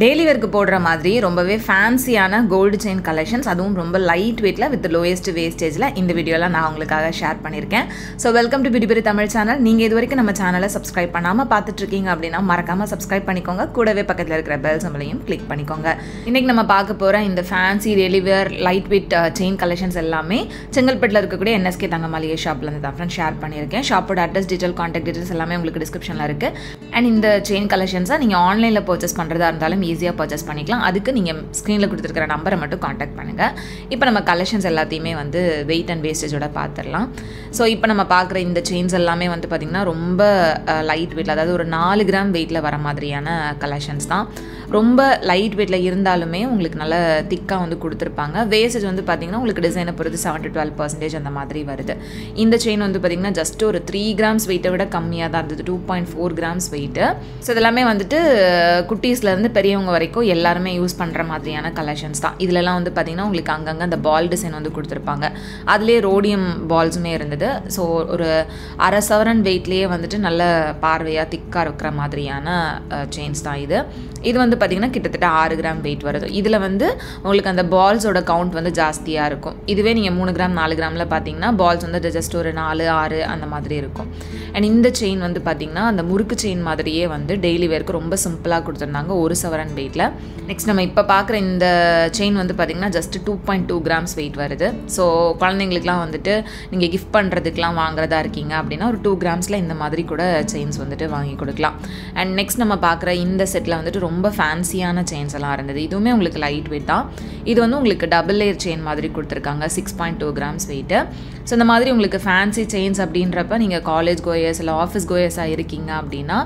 Daily வேர்க்கு போடுற மாதிரி ரொம்பவே ஃபேன்சியான கோல்டு செயின் கலெக்ஷன்ஸ், அதுவும் ரொம்ப லைட் வெயிட்டில் வித் லோயஸ்ட் வேஸ்டேஜில் இந்த வீடியோவில் நான் உங்களுக்காக ஷேர் பண்ணியிருக்கேன். So welcome to beauty Tamil channel. நீங்கள் இது வரைக்கும் நம்ம சேனலை சப்ஸ்கிரைப் பண்ணாமல் பார்த்துட்ருக்கீங்க அப்படின்னா மறக்காமல் சப்ஸ்கிரைப் பண்ணிக்கோங்க. கூடவே பக்கத்தில் இருக்கிற பெல் சிம்பலையும் கிளிக் பண்ணிக்கோங்க. இன்றைக்கி நம்ம பார்க்க போகிற இந்த ஃபேன்சி டெய்லி வேர் லைட் வெயிட் செயின் கலெக்ஷன்ஸ் எல்லாமே செங்கல்பட்டில் இருக்கக்கூடிய NSK தங்க மளிகை ஷாப்லேருந்து தான் ஃப்ரெண்ட் ஷேர் பண்ணியிருக்கேன். ஷாப்போட அட்ரஸ், டீட்டெயில், கான்டாக்ட் டீட்டெயில்ஸ் எல்லாமே உங்களுக்கு டிஸ்கிரிப்ஷனில் இருக்குது. அண்ட் இந்த செயின் கலெக்ஷன்ஸை நீங்கள் ஆன்லைனில் பர்ச்சேஸ் பண்ணுறதா இருந்தாலும் ஈஸியாக பர்ச்சேஸ் பண்ணிக்கலாம். அதுக்கு நீங்கள் ஸ்க்ரீனில் கொடுத்துருக்கிற நம்பரை மட்டும் காண்டாக்ட் பண்ணுங்கள். இப்போ நம்ம கலெக்ஷன்ஸ் எல்லாத்தையுமே வந்து வெயிட் அண்ட் வேஸ்டேஜோட பார்த்துடலாம். ஸோ இப்போ நம்ம பார்க்குற இந்த செயின்ஸ் எல்லாமே வந்து பார்த்திங்கன்னா ரொம்ப லைட் வெயிட்டில், அதாவது ஒரு 4 கிராம் வெயிட்டில் வர மாதிரியான கலெக்ஷன்ஸ் தான். ரொம்ப லைட் வெயிட்டில் இருந்தாலுமே உங்களுக்கு நல்ல திக்காக வந்து கொடுத்துருப்பாங்க. வேஸ்டேஜ் வந்து பார்த்திங்கன்னா உங்களுக்கு டிசைனை பொறுத்து 7 to 12% அந்த மாதிரி வருது. இந்த செயின் வந்து பார்த்திங்கன்னா ஜஸ்ட் ஒரு 3 கிராம்ஸ் வெயிட்டை விட கம்மியாக தான் இருந்தது, 2.4 கிராம்ஸ் வெயிட்டு. ஸோ இதெல்லாமே வந்துட்டு குட்டீஸ்லேருந்து பெரியவங்க வரைக்கும் எல்லாருமே யூஸ் பண்ணுற மாதிரியான கலெக்ஷன்ஸ் தான். இதிலலாம் வந்து பார்த்திங்கன்னா உங்களுக்கு அங்கங்கே அந்த பால் டிசைன் வந்து கொடுத்துருப்பாங்க. அதுலேயே ரோடியம் பால்ஸுமே இருந்தது. ஸோ ஒரு 1/2 சவரன் வெயிட்லேயே வந்துட்டு நல்ல பார்வையாக திக்காக இருக்கிற மாதிரியான செயின்ஸ் தான் இது. இது வந்து பார்த்திங்கன்னா கிட்டத்தட்ட 6 கிராம் வெயிட் வருது. இதில் வந்து உங்களுக்கு அந்த பால்ஸோட கவுண்ட் வந்து ஜாஸ்தியாக இருக்கும். இதுவே நீங்கள் 3 கிராம் 4 கிராமில் பார்த்தீங்கன்னா பால்ஸ் வந்து ஜஸ்ட் ஒரு 4, 6 அந்த மாதிரி இருக்கும். அண்ட் இந்த செயின் வந்து பார்த்திங்கன்னா அந்த முறுக்கு செயின் மாதிரியே வந்து டெய்லி வேர்க்கு ரொம்ப சிம்பிளாக கொடுத்துருந்தாங்க, 1 சவரன் வெயிட்டில். நெக்ஸ்ட் நம்ம இப்போ பார்க்குற இந்த செயின் வந்து பார்த்திங்கன்னா ஜஸ்ட் 2.2 கிராம்ஸ் வெயிட் வருது. ஸோ குழந்தைங்களுக்குலாம் வந்துட்டு நீங்கள் கிஃப்ட் பண்ணுறதுக்கெலாம் வாங்குறதா இருக்கீங்க அப்படின்னா ஒரு 2 கிராம்ஸில் இந்த மாதிரி கூட செயின்ஸ் வந்துட்டு வாங்கி கொடுக்கலாம். அண்ட் நெக்ஸ்ட் நம்ம பார்க்குற இந்த செட்டில் வந்துட்டு ரொம்ப ஃபேன்சியான செயின்ஸ் எல்லாம் இருந்தது. இதுவுமே உங்களுக்கு லைட் வெயிட் தான். இது வந்து உங்களுக்கு டபுள் லேயர் செயின் மாதிரி கொடுத்துருக்காங்க, 6.2 கிராம்ஸ் வெயிட்டு. ஸோ இந்த மாதிரி உங்களுக்கு ஃபேன்சி செயின்ஸ் அப்படின்றப்ப நீங்கள் காலேஜ் கோயர்ஸ் இல்லை ஆஃபீஸ் கோயர்ஸாக இருக்கீங்க அப்படின்னா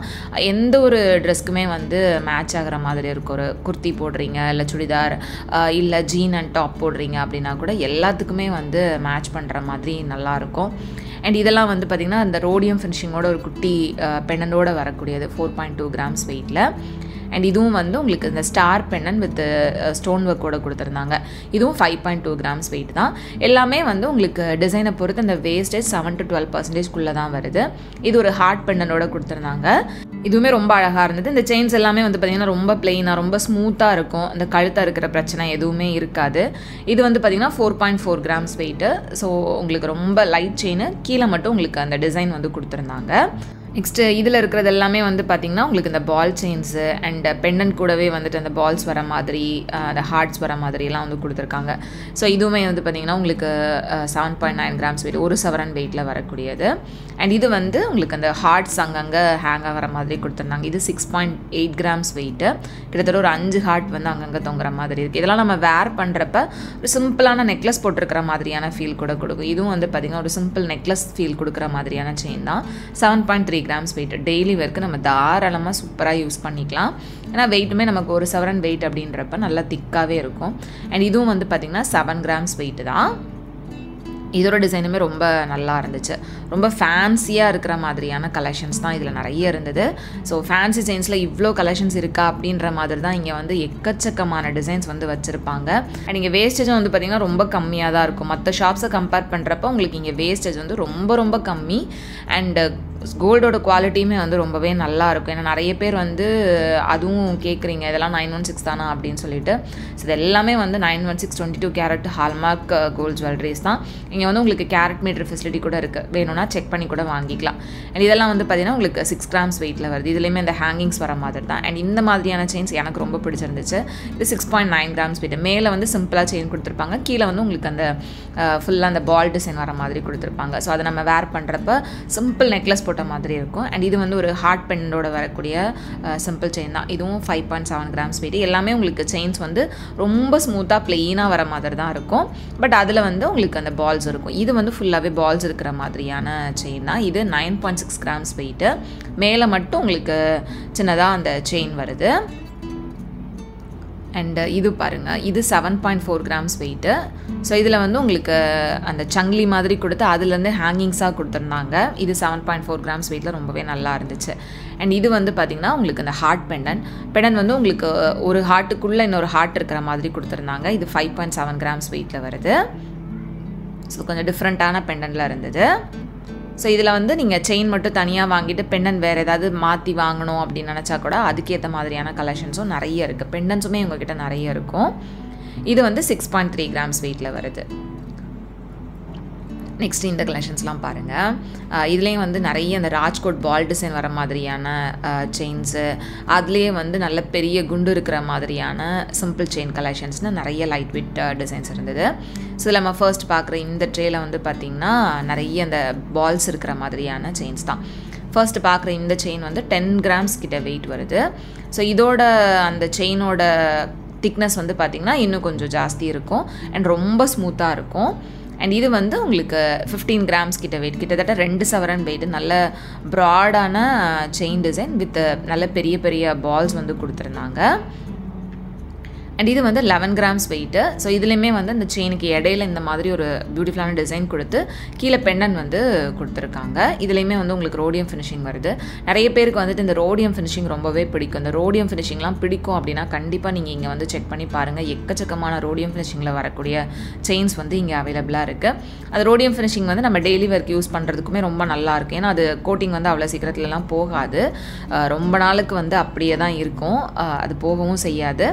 எந்த ஒரு ட்ரெஸ்க்குமே வந்து மேட்ச் ஆகிற மாதிரி இருக்கும். ஒரு குர்த்தி போடுறீங்க, இல்லை சுடிதார், இல்லை ஜீன் அண்ட் டாப் போடுறீங்க அப்படின்னா கூட எல்லாத்துக்குமே வந்து மேட்ச் பண்ணுற மாதிரி நல்லாயிருக்கும். அண்ட் இதெல்லாம் வந்து பார்த்திங்கன்னா அந்த ரோடியம் ஃபினிஷிங்கோட ஒரு குட்டி பெண்டோடு வரக்கூடியது, 4.2 கிராம்ஸ் வெயிட்டில். அண்ட் இதுவும் வந்து உங்களுக்கு இந்த ஸ்டார் பெண்ணன் வித் ஸ்டோன் ஒர்க்கோடு கொடுத்துருந்தாங்க. இதுவும் 5.2 கிராம்ஸ் வெயிட் தான். எல்லாமே வந்து உங்களுக்கு டிசைனை பொறுத்து இந்த வேஸ்டேஜ் 7 to 12% தான் வருது. இது ஒரு ஹார்ட் பெண்டனோட கொடுத்துருந்தாங்க. இதுவுமே ரொம்ப அழகாக இருந்தது. இந்த செயின்ஸ் எல்லாமே வந்து பார்த்திங்கன்னா ரொம்ப பிளெயினாக ரொம்ப ஸ்மூத்தாக இருக்கும். இந்த கழுத்தாக இருக்கிற பிரச்சனை எதுவுமே இருக்காது. இது வந்து பார்த்திங்கன்னா 4.4 கிராம்ஸ் வெயிட்டு. ஸோ உங்களுக்கு ரொம்ப லைட் செயின், கீழே மட்டும் உங்களுக்கு அந்த டிசைன் வந்து கொடுத்துருந்தாங்க. நெக்ஸ்ட்டு இதில் இருக்கிறது எல்லாமே வந்து பார்த்திங்கன்னா உங்களுக்கு இந்த பால் செயின்ஸு அண்ட் பெண்டன்ட் கூடவே வந்துட்டு அந்த பால்ஸ் வர மாதிரி, அந்த ஹார்ட்ஸ் வர மாதிரிலாம் வந்து கொடுத்துருக்காங்க. ஸோ இதுவுமே வந்து பார்த்திங்கன்னா உங்களுக்கு 7.9 கிராம்ஸ் வெயிட், 1 சவரன் வெயிட்டில் வரக்கூடியது. அண்ட் இது வந்து உங்களுக்கு அந்த ஹார்ட்ஸ் அங்கங்கே ஹேங் ஆகிற மாதிரி கொடுத்துருந்தாங்க. இது 6.8 கிராம்ஸ் வெயிட்டு. கிட்டத்தட்ட ஒரு 5 ஹார்ட் வந்து அங்கங்கே தொங்குற மாதிரி இருக்குது. இதெல்லாம் நம்ம வேர் பண்ணுறப்ப ஒரு சிம்பிளான நெக்லஸ் போட்டிருக்கிற மாதிரியான ஃபீல் கூட கொடுக்கும். இதுவும் வந்து பார்த்திங்கன்னா ஒரு சிம்பிள் நெக்லஸ் ஃபீல் கொடுக்குற மாதிரியான செயின் தான். 7.3 கிராம்ஸ் வெயிட். டெய்லி வேர்க்கு நம்ம தாராளமாக சூப்பராக யூஸ் பண்ணிக்கலாம். ஏன்னா வெயிட்டுமே நமக்கு 1 சவரன் வெயிட் அப்படின்றப்ப நல்லா திக்காகவே இருக்கும். அண்ட் இதுவும் வந்து பார்த்திங்கன்னா 7 கிராம்ஸ் வெயிட்டு தான். இதோட டிசைனுமே ரொம்ப நல்லா இருந்துச்சு. ரொம்ப ஃபேன்சியாக இருக்கிற மாதிரியான கலெக்ஷன்ஸ் தான் இதில் நிறைய இருந்தது. ஸோ ஃபேன்சி செயின்ஸில் இவ்வளோ கலெக்ஷன்ஸ் இருக்கா அப்படின்ற மாதிரி தான் இங்கே வந்து எக்கச்சக்கமான டிசைன்ஸ் வந்து வச்சுருப்பாங்க. அண்ட் இங்கே வேஸ்டேஜும் வந்து பார்த்திங்கன்னா ரொம்ப கம்மியாக தான் இருக்கும். மற்ற ஷாப்ஸை கம்பேர் பண்ணுறப்ப உங்களுக்கு இங்கே வேஸ்டேஜ் வந்து ரொம்ப ரொம்ப கம்மி. அண்டு கோல்டோட குவாலிட்டியுமே வந்து ரொம்பவே நல்லாயிருக்கும். ஏன்னா நிறைய பேர் வந்து அதுவும் கேட்குறீங்க, இதெல்லாம் 916 தானா அப்படின்னு சொல்லிட்டு. ஸோ இது எல்லாமே வந்து 916 22 கேரட் ஹால்மார்க் கோல்ட் ஜுவல்லரிஸ் தான். இங்கே வந்து உங்களுக்கு கேரட் மீட்டர் ஃபெசிலிட்டி கூட இருக்குது, வேணும்னா செக் பண்ணி கூட வாங்கிக்கலாம். அண்ட் இதெல்லாம் வந்து பார்த்திங்கன்னா உங்களுக்கு 6 கிராம்ஸ் வெயிட்டில் வருது. இதுலேயுமே இந்த ஹேங்கிங்ஸ் வர மாதிரி தான். அண்ட் இந்த மாதிரியான செயின்ஸ் எனக்கு ரொம்ப பிடிச்சிருந்துச்சு. இது 6.9 கிராம்ஸ் வெயிட். மேலே வந்து சிம்பிளாக செயின் கொடுத்துருப்பாங்க, கீழே வந்து உங்களுக்கு அந்த ஃபுல்லாக அந்த பால் டிசைன் வர மாதிரி கொடுத்துருப்பாங்க. ஸோ அதை நம்ம வேர் பண்ணுறப்ப சிம்பிள் நெக்லஸ் போட்ட மாதிரி இருக்கும். அண்ட் இது வந்து ஒரு ஹார்ட் பெண்டோட வரக்கூடிய சிம்பிள் செயின் தான். இதுவும் 5.7 கிராம்ஸ் வெயிட். எல்லாமே உங்களுக்கு செயின்ஸ் வந்து ரொம்ப ஸ்மூத்தாக பிளெயினாக வர மாதிரி தான் இருக்கும். பட் அதில் வந்து உங்களுக்கு அந்த பால்ஸ் இருக்கும். இது வந்து ஃபுல்லாகவே பால்ஸ் இருக்கிற மாதிரியான செயின் தான். இது 9.6 கிராம்ஸ் வெயிட்டு. மேலே மட்டும் உங்களுக்கு சின்னதாக அந்த செயின் வருது. அண்ட் இது பாருங்கள், இது 7.4 கிராம்ஸ் வெயிட்டு. ஸோ இதில் வந்து உங்களுக்கு அந்த சங்கிலி மாதிரி கொடுத்து அதுலேருந்து ஹேங்கிங்ஸாக கொடுத்துருந்தாங்க. இது 7.4 கிராம்ஸ் வெயிட்டில் ரொம்பவே நல்லா இருந்துச்சு. அண்ட் இது வந்து பார்த்திங்கன்னா உங்களுக்கு இந்த ஹார்ட் பெண்டன் வந்து உங்களுக்கு ஒரு ஹார்ட்டுக்குள்ளே இன்னொரு ஹார்ட் இருக்கிற மாதிரி கொடுத்துருந்தாங்க. இது 5.7 கிராம்ஸ் வெயிட்டில் வருது. ஸோ கொஞ்சம் டிஃப்ரெண்ட்டான பெண்டன்ட்டில் இருந்தது. ஸோ இதில் வந்து நீங்கள் செயின் மட்டும் தனியாக வாங்கிட்டு பெண்டன் வேறு ஏதாவது மாற்றி வாங்கணும் அப்படின்னு நினச்சா கூட அதுக்கேற்ற மாதிரியான கலெக்ஷன்ஸும் நிறைய இருக்குது. பெண்டன்ஸுமே உங்கள்கிட்ட நிறைய இருக்கும். இது வந்து 6.3 கிராம்ஸ் வெயிட்டில் வருது. நெக்ஸ்ட் இந்த கலெக்ஷன்ஸ்லாம் பாருங்கள். இதுலேயும் வந்து நிறைய அந்த ராஜ்கோட் பால் டிசைன் வர மாதிரியான செயின்ஸு, அதுலேயே வந்து நல்ல பெரிய குண்டு இருக்கிற மாதிரியான சிம்பிள் செயின் கலெக்ஷன்ஸ்னு நிறைய லைட் வெயிட் டிசைன்ஸ் இருந்தது. ஸோ இதில் நம்ம ஃபர்ஸ்ட் பார்க்குற இந்த ட்ரேயில் வந்து பார்த்திங்கன்னா நிறைய அந்த பால்ஸ் இருக்கிற மாதிரியான செயின்ஸ் தான். ஃபர்ஸ்ட் பார்க்குற இந்த செயின் வந்து 10 கிராம்ஸ் கிட்ட வெயிட் வருது. ஸோ இதோட அந்த செயினோட திக்னஸ் வந்து பார்த்திங்கன்னா இன்னும் கொஞ்சம் ஜாஸ்தி இருக்கும் அண்ட் ரொம்ப ஸ்மூத்தாக இருக்கும். அண்ட் இது வந்து உங்களுக்கு 15 கிராம்ஸ் கிட்ட வெயிட், கிட்டத்தட்ட 2 சவரன் வெயிட். நல்ல ப்ராடான செயின் டிசைன் வித் நல்ல பெரிய பெரிய பால்ஸ் வந்து கொடுத்துருந்தாங்க. அண்ட் இது வந்து 11 கிராம்ஸ் வெயிட்டு. ஸோ இதுலேயுமே வந்து அந்த செயினுக்கு இடையில இந்த மாதிரி ஒரு பியூட்டிஃபுல்லான டிசைன் கொடுத்து கீழே பெண்டன் வந்து கொடுத்துருக்காங்க. இதுலேயுமே வந்து உங்களுக்கு ரோடியம் ஃபினிஷிங் வருது. நிறைய பேருக்கு வந்துட்டு இந்த ரோடியம் ஃபினிஷிங் ரொம்பவே பிடிக்கும். இந்த ரோடியம் ஃபினிஷிங்லாம் பிடிக்கும் அப்படின்னா கண்டிப்பாக நீங்கள் இங்கே வந்து செக் பண்ணி பாருங்கள். எக்கச்சக்கமான ரோடியம் ஃபினிஷிங்கில் வரக்கூடிய செயின்ஸ் வந்து இங்கே அவைலபிளாக இருக்குது. அது ரோடியம் ஃபினிஷிங் வந்து நம்ம டெய்லி ஒர்க் யூஸ் பண்ணுறதுக்குமே ரொம்ப நல்லாயிருக்கும். ஏன்னா அது கோட்டிங் வந்து அவ்வளோ சீக்கிரத்துலலாம் போகாது. ரொம்ப நாளுக்கு வந்து அப்படியே தான் இருக்கும், அது போகவும் செய்யாது.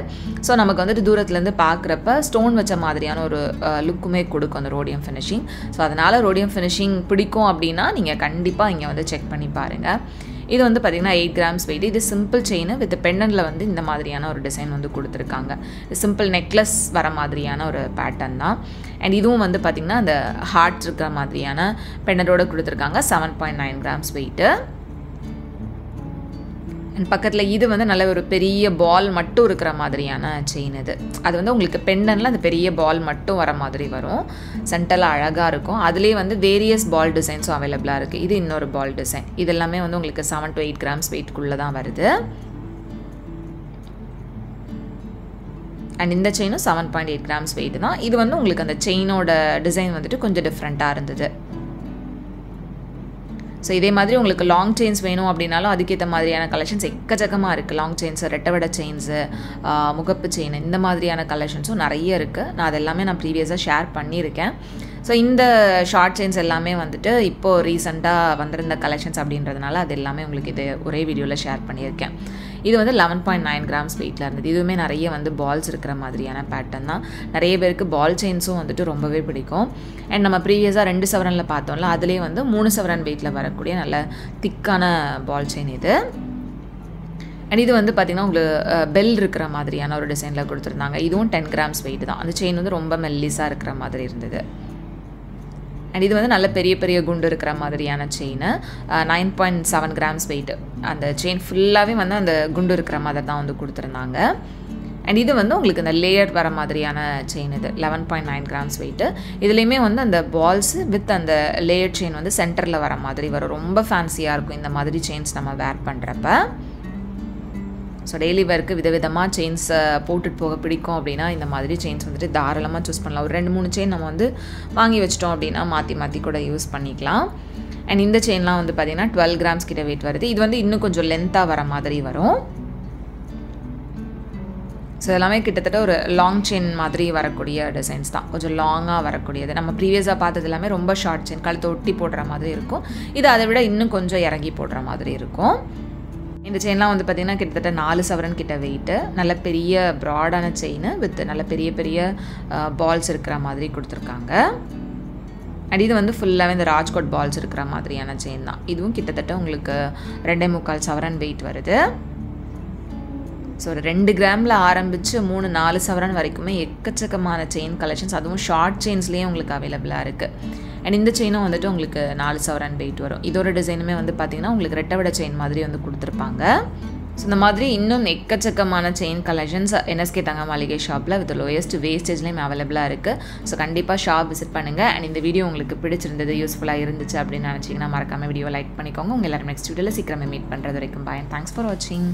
ஸோ நமக்கு வந்துட்டு தூரத்துலேருந்து பார்க்குறப்ப ஸ்டோன் வச்ச மாதிரியான ஒரு லுக்குமே கொடுக்கும் அந்த ரோடியம் ஃபினிஷிங். ஸோ அதனால் ரோடியம் ஃபினிஷிங் பிடிக்கும் அப்படின்னா நீங்கள் கண்டிப்பாக இங்கே வந்து செக் பண்ணி பாருங்கள். இது வந்து பார்த்திங்கன்னா 8 கிராம்ஸ் வெயிட். இது சிம்பிள் செயின் வித் பெண்டனில் வந்து இந்த மாதிரியான ஒரு டிசைன் வந்து கொடுத்துருக்காங்க. சிம்பிள் நெக்லஸ் வர மாதிரியான ஒரு பேட்டர்ன் தான். அண்ட் இதுவும் வந்து பார்த்திங்கன்னா அந்த ஹார்ட் இருக்கிற மாதிரியான பெண்டனோட கொடுத்துருக்காங்க. 7.9 கிராம்ஸ் வெயிட்டு. அண்ட் பக்கத்தில் இது வந்து நல்ல ஒரு பெரிய பால் மட்டும் இருக்கிற மாதிரியான செயின். அது வந்து உங்களுக்கு பெண்டனில் அந்த பெரிய பால் மட்டும் வர மாதிரி வரும். சென்டரில் அழகாக இருக்கும். அதுலேயே வந்து வேரியஸ் பால் டிசைன்ஸும் அவைலபிளாக இருக்குது. இது இன்னொரு பால் டிசைன். இது எல்லாமே வந்து உங்களுக்கு 7 to 8 கிராம்ஸ் வெயிட்குள்ளே தான் வருது. அண்ட் இந்த செயினும் 7.8 கிராம்ஸ் வெயிட் தான். இது வந்து உங்களுக்கு அந்த செயினோட டிசைன் வந்துட்டு கொஞ்சம் டிஃப்ரெண்ட்டாக இருந்தது. ஸோ இதே மாதிரி உங்களுக்கு லாங் செயின்ஸ் வேணும் அப்படின்னாலும் அதுக்கேற்ற மாதிரியான கலெக்ஷன்ஸ் எக்கச்சக்கமாக இருக்குது. லாங் செயின்ஸு, ரெட்டவடை செயின்ஸு, முகப்பு செயின், இந்த மாதிரியான கலெக்ஷன்ஸும் நிறைய இருக்குது. நான் அதெல்லாமே ப்ரீவியஸாக ஷேர் பண்ணியிருக்கேன். ஸோ இந்த ஷார்ட் செயின்ஸ் எல்லாமே வந்துட்டு இப்போது ரீசெண்டாக வந்திருந்த கலெக்ஷன்ஸ் அப்படின்றதுனால அது எல்லாமே உங்களுக்கு இது ஒரே வீடியோவில் ஷேர் பண்ணியிருக்கேன். இது வந்து 11.9 கிராம்ஸ் வெயிட்டில் இருந்தது. இதுவுமே நிறைய வந்து பால்ஸ் இருக்கிற மாதிரியான பேட்டர்ன் தான். நிறைய பேருக்கு பால் செயின்ஸும் வந்துட்டு ரொம்பவே பிடிக்கும். அண்ட் நம்ம ப்ரீவியஸாக 2 சவரனில் பார்த்தோம்ல, அதுலேயே வந்து 3 சவரன் வெயிட்டில் வரக்கூடிய நல்ல திக்கான பால் செயின் இது. அண்ட் இது வந்து பார்த்திங்கன்னா உங்களுக்கு பெல் இருக்கிற மாதிரியான ஒரு டிசைனில் கொடுத்துருந்தாங்க. இதுவும் 10 கிராம்ஸ் வெயிட் தான். அந்த செயின் வந்து ரொம்ப மெல்லிஸாக இருக்கிற மாதிரி இருந்தது. அண்ட் இது வந்து நல்ல பெரிய பெரிய குண்டு இருக்கிற மாதிரியான செயின். 9.7 grams wait. அந்த செயின் ஃபுல்லாகவே வந்து அந்த குண்டு இருக்கிற மாதிரி தான் வந்து கொடுத்துருந்தாங்க. அண்ட் இது வந்து உங்களுக்கு இந்த லேயர் வர மாதிரியான செயின். இது 11.9 கிராம்ஸ் வெயிட்டு. இதுலேயுமே வந்து அந்த பால்ஸு வித் அந்த லேயர் செயின் வந்து சென்டரில் வர மாதிரி வரும். ரொம்ப ஃபேன்சியாக இருக்கும் இந்த மாதிரி செயின்ஸ் நம்ம வேர் பண்ணுறப்ப. ஸோ டெய்லி வேர்க்கு விதவிதமாக செயின்ஸ் போட்டுட்டு போக பிடிக்கும் அப்படின்னா இந்த மாதிரி செயின்ஸ் வந்துட்டு தாராளமாக சூஸ் பண்ணலாம். ஒரு 2-3 செயின் நம்ம வந்து வாங்கி வச்சிட்டோம் அப்படின்னா மாற்றி மாற்றி கூட யூஸ் பண்ணிக்கலாம். அண்ட் இந்த செயின்லாம் வந்து பார்த்திங்கன்னா 12 கிராம்ஸ் கிட்ட வெயிட் வருது. இது வந்து இன்னும் கொஞ்சம் லென்த்தாக வர மாதிரி வரும். ஸோ எல்லாமே கிட்டத்தட்ட ஒரு லாங் செயின் மாதிரி வரக்கூடிய டிசைன்ஸ் தான். கொஞ்சம் லாங்காக வரக்கூடியது. நம்ம ப்ரீவியஸாக பார்த்தது எல்லாமே ரொம்ப ஷார்ட் செயின், கழுத்தை ஒட்டி போடுற மாதிரி இருக்கும். இது அதை விட இன்னும் கொஞ்சம் இறங்கி போடுற மாதிரி இருக்கும். இந்த செயின்லாம் வந்து பார்த்திங்கன்னா கிட்டத்தட்ட 4 சவரன் கிட்ட வெயிட்டு. நல்ல பெரிய ப்ராடான செயின் வித் நல்ல பெரிய பெரிய பால்ஸ் இருக்கிற மாதிரி கொடுத்துருக்காங்க. அண்ட் இது வந்து ஃபுல்லாகவே இந்த ராஜ்கோட் பால்ஸ் இருக்கிற மாதிரியான செயின் தான். இதுவும் கிட்டத்தட்ட உங்களுக்கு 2.25 சவரன் வெயிட் வருது. ஸோ ஒரு 2 கிராமில் ஆரம்பித்து 3-4 சவரன் வரைக்குமே எக்கச்சக்கமான செயின் கலெக்ஷன்ஸ், அதுவும் ஷார்ட் செயின்ஸ்லேயே உங்களுக்கு அவைலபிளாக இருக்குது. அண்ட் இந்த செயினும் வந்துட்டு உங்களுக்கு 4 சவரன் வெயிட் வரும். இதோட டிசைனுமே வந்து பார்த்திங்கன்னா உங்களுக்கு ரெட்டவடை செயின் மாதிரி வந்து கொடுத்துருப்பாங்க. ஸோ இந்த மாதிரி இன்னும் எக்கச்சக்கமான செயின் கலெக்ஷன்ஸ் என்எஸ்கே தங்க மாளிகை ஷாப்பில் வித் லோயஸ்ட் வேஸ்டேஜ்லேயும் அவைலபிளாக இருக்குது. ஸோ கண்டிப்பாக ஷாப் விசிட் பண்ணுங்கள். அண்ட் இந்த வீடியோ உங்களுக்கு பிடிச்சிருந்தது, யூஸ்ஃபுல்லாக இருந்துச்சு அப்படின்னு நினச்சிங்கன்னா மறக்காமல் வீடியோ லைக் பண்ணிக்கோங்க. உங்கள் எல்லாரும் நெக்ஸ்ட் வீடியோவில் சீக்கிரமே மீட் பண்ணுறது வரைக்கும் பாய். தேங்க்ஸ் ஃபார் வாட்சிங்.